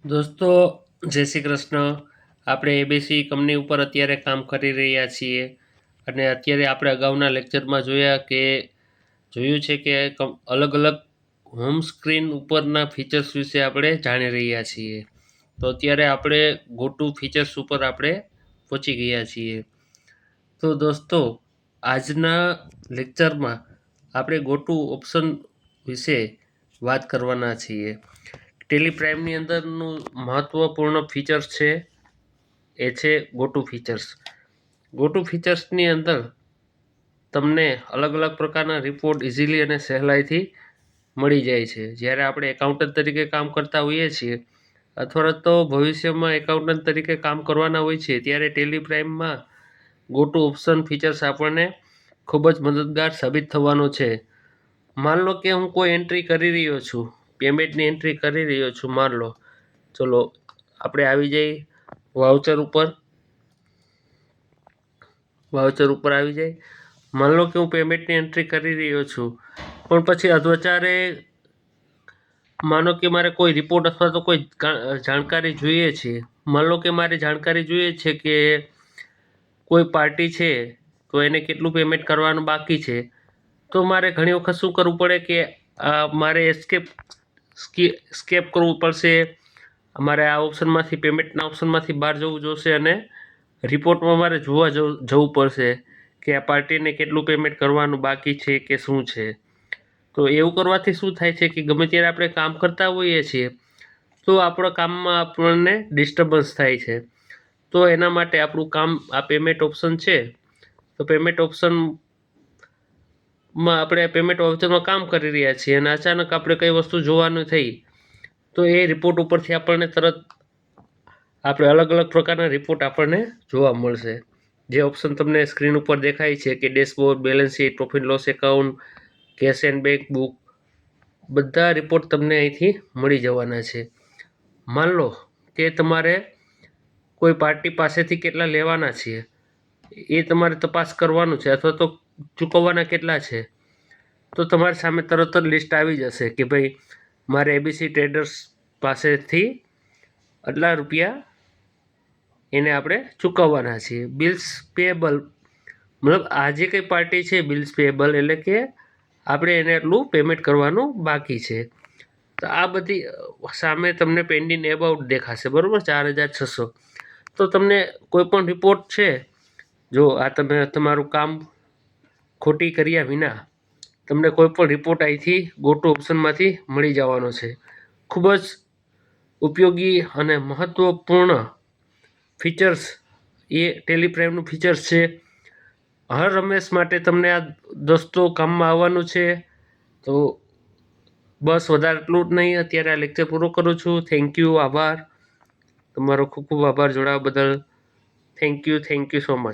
દોસ્તો, જય શ્રી કૃષ્ણ. આપણે એબીસી કંપની ઉપર અત્યારે કામ કરી રહ્યા છીએ અને અત્યારે આપણે અગાઉના લેક્ચરમાં જોયું છે કે અલગ અલગ હોમ સ્ક્રીન ઉપરના ફીચર્સ વિશે આપણે જાણી રહ્યા છીએ. તો અત્યારે આપણે ગો ટુ ફીચર્સ ઉપર આપણે પહોંચી ગયા છીએ. તો દોસ્તો, આજના લેક્ચરમાં આપણે ગો ટુ ઓપ્શન વિશે વાત કરવાના છીએ. ટેલિપ્રાઇમની અંદરનું મહત્ત્વપૂર્ણ ફીચર્સ છે એ છે go to features. Go to ફીચર્સની અંદર તમને અલગ અલગ પ્રકારના રિપોર્ટ ઇઝીલી અને સહેલાઈથી મળી જાય છે. જ્યારે આપણે એકાઉન્ટન્ટ તરીકે કામ કરતા હોઈએ છીએ અથવા તો ભવિષ્યમાં એકાઉન્ટન્ટ તરીકે કામ કરવાના હોય છે ત્યારે ટેલિપ્રાઇમમાં ગો ટુ ઓપ્શન ફીચર્સ આપણને ખૂબ જ મદદગાર સાબિત થવાનું છે. માન લો કે હું કોઈ એન્ટ્રી કરી રહ્યો છું, પેમેન્ટની એન્ટ્રી કરી રહ્યો છું. માન લો, ચલો આપણે આવી જઈએ વાઉચર ઉપર. આવી જાય. માન લો કે હું પેમેન્ટની એન્ટ્રી કરી રહ્યો છું, પણ પછી અધવચારે માનો કે મારે કોઈ રિપોર્ટ અથવા તો કોઈ જાણકારી જોઈએ છે. માન લો કે મારે જાણકારી જોઈએ છે કે કોઈ પાર્ટી છે તો એને કેટલું પેમેન્ટ કરવાનું બાકી છે. તો મારે ઘણી વખત શું કરવું પડે કે મારે સ્કેપ કરવું પડશે. મારે આ ઓપ્શનમાંથી, પેમેન્ટના ઓપ્શનમાંથી બહાર જવું જોશે અને રિપોર્ટમાં મારે જોવા જવું પડશે કે આ પાર્ટીને કેટલું પેમેન્ટ કરવાનું બાકી છે કે શું છે. તો એવું કરવાથી શું થાય છે કે ગમે ત્યારે આપણે કામ કરતા હોઈએ છીએ તો આપણા કામમાં આપણને ડિસ્ટર્બન્સ થાય છે. તો એના માટે આપણું કામ આ પેમેન્ટ ઓપ્શન છે. તો પેમેન્ટ ઓપ્શનમાં આપણે પેમેન્ટ વાઉચરમાં કામ કરી રહ્યા છીએ અને અચાનક આપણે કઈ વસ્તુ જોવાનું થઈ તો એ રિપોર્ટ ઉપરથી આપણને તરત આપણે અલગ અલગ પ્રકારના રિપોર્ટ આપણને જોવા મળશે. જે ઓપ્શન તમને સ્ક્રીન ઉપર દેખાય છે કે dashboard, balance sheet, profit loss account, cache and bank book, બધા રિપોર્ટ તમને અહીંથી મળી જવાના છે. માન લો કે તમારે કોઈ પાર્ટી પાસેથી કેટલા લેવાના છે એ તમારે તપાસ કરવાનું છે અથવા તો ચૂકવવાના કેટલા છે. તો તમારી સામે તરત જ લિસ્ટ આવી જશે કે ભાઈ મારે એબીસી ટ્રેડર્સ પાસેથી આટલા રૂપિયા એને આપણે ચૂકવવાના છીએ. બિલ્સ પેએબલ, મતલબ આ જે કંઈ પાર્ટી છે બિલ્સ પેએબલ એટલે કે આપણે એને એટલું પેમેન્ટ કરવાનું બાકી છે. તો આ બધી સામે તમને પેન્ડિંગ એબાઉટ દેખાશે, બરાબર, 4,600. તો તમને કોઈ પણ રિપોર્ટ છે, જો આ તમે તમારું કામ ખોટી કર્યા વિના તમને કોઈ પણ રિપોર્ટ અહીંથી ગો ટુ ઓપ્શનમાંથી મળી જવાનો છે. ખૂબ જ ઉપયોગી અને મહત્ત્વપૂર્ણ ફીચર્સ એ ટેલિપ્રાઇમનું ફીચર્સ છે. હર રમેશ માટે તમને આ દોસ્તો કામમાં આવવાનું છે. તો બસ વધારે એટલું જ નહીં, અત્યારે આ લેક્ચર પૂરો કરું છું. થેન્ક યુ, આભાર તમારો, ખૂબ ખૂબ આભાર જોડાવા બદલ. Thank you so much.